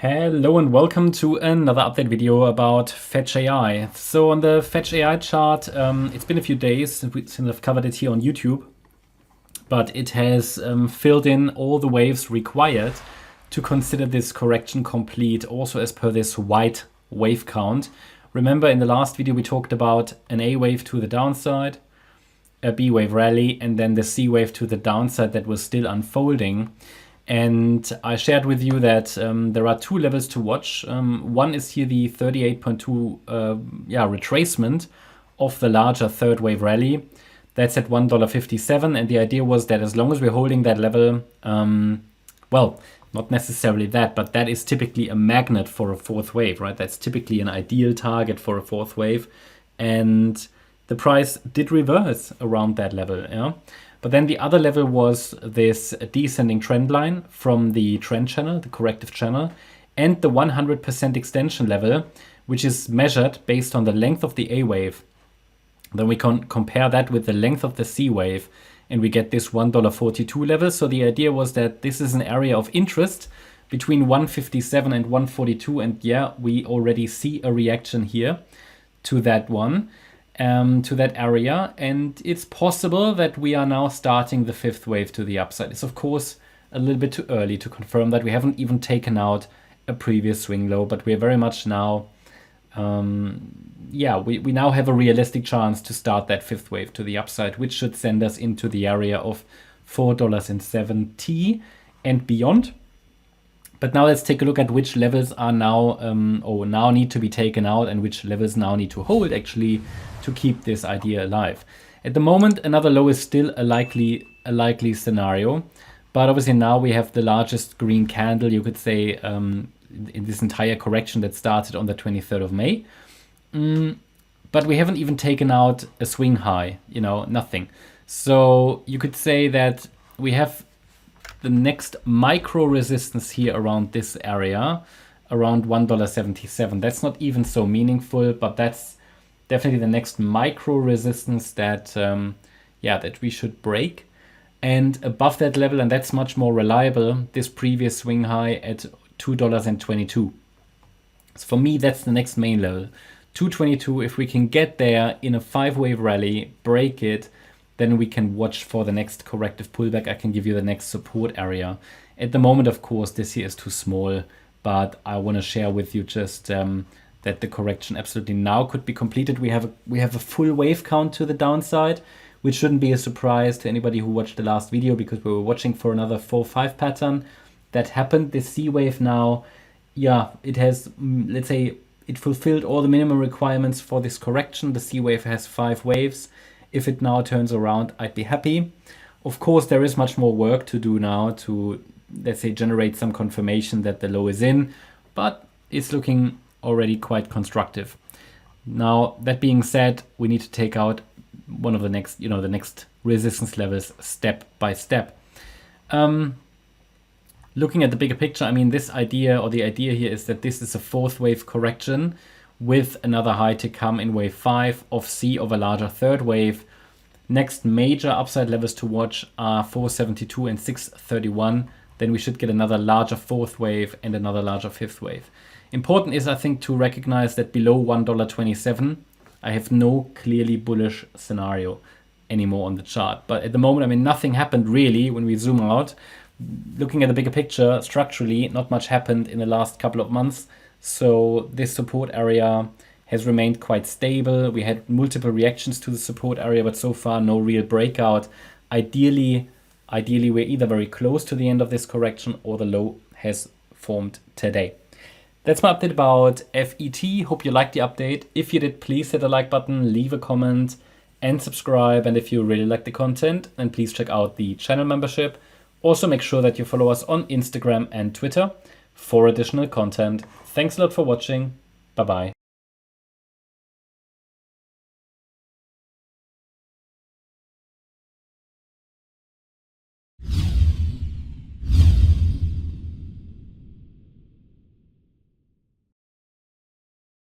Hello and welcome to another update video about FETCH.AI. So on the FETCH.AI chart, it's been a few days since I've covered it here on YouTube, but it has filled in all the waves required to consider this correction complete, also as per this white wave count. Remember in the last video we talked about an A wave to the downside, a B wave rally, and then the C wave to the downside that was still unfolding. And I shared with you that there are two levels to watch. One is here the 38.2 retracement of the larger third wave rally. That's at $1.57. And the idea was that as long as we're holding that level, well, not necessarily that, but that is typically a magnet for a fourth wave, right? That's typically an ideal target for a fourth wave. And the price did reverse around that level, yeah. But then the other level was this descending trend line from the trend channel, the corrective channel, and the 100% extension level, which is measured based on the length of the A wave. Then we can compare that with the length of the C wave, and we get this $1.42 level. So the idea was that this is an area of interest between 157 and 142. And yeah, we already see a reaction here to that one. To that area, and it's possible that we are now starting the fifth wave to the upside. It's of course a little bit too early to confirm that. We haven't even taken out a previous swing low, but we're very much now, we now have a realistic chance to start that fifth wave to the upside, which should send us into the area of $4.70 and beyond. But now let's take a look at which levels are now now need to be taken out and which levels now need to hold actually to keep this idea alive. At the moment, another low is still a likely scenario, but obviously now we have the largest green candle, you could say, in this entire correction that started on the 23rd of May. But we haven't even taken out a swing high, nothing. So you could say that we have the next micro resistance here around this area, around $1.77. That's not even so meaningful, but that's definitely the next micro resistance that that we should break. And above that level, and that's much more reliable, this previous swing high at $2.22. So for me, that's the next main level. 222, if we can get there in a 5-wave rally, break it, then we can watch for the next corrective pullback. I can give you the next support area. At the moment, of course, this here is too small, but I want to share with you just that the correction absolutely now could be completed. We have a full wave count to the downside, which shouldn't be a surprise to anybody who watched the last video, because we were watching for another 4-5 pattern. That happened. The C wave now, it has, let's say, it fulfilled all the minimum requirements for this correction. The C wave has 5 waves. If it now turns around, I'd be happy. Of course, there is much more work to do now to, let's say, generate some confirmation that the low is in, but it's looking already quite constructive. Now, that being said, we need to take out one of the next, the next resistance levels step by step. Looking at the bigger picture, I mean, this idea, or the idea here, is that this is a 4th wave correction with another high to come in wave 5 of C of a larger 3rd wave. Next major upside levels to watch are 472 and 631. Then we should get another larger 4th wave and another larger 5th wave. Important is, I think, to recognize that below $1.27, I have no clearly bullish scenario anymore on the chart. But at the moment, I mean, nothing happened really when we zoom out. Looking at the bigger picture, structurally, not much happened in the last couple of months. So this support area has remained quite stable. We had multiple reactions to the support area, but so far no real breakout. Ideally, we're either very close to the end of this correction or the low has formed today. That's my update about FET. Hope you liked the update. If you did, please hit the like button, leave a comment and subscribe. And if you really like the content, then please check out the channel membership. Also make sure that you follow us on Instagram and Twitter for additional content. Thanks a lot for watching. Bye-bye.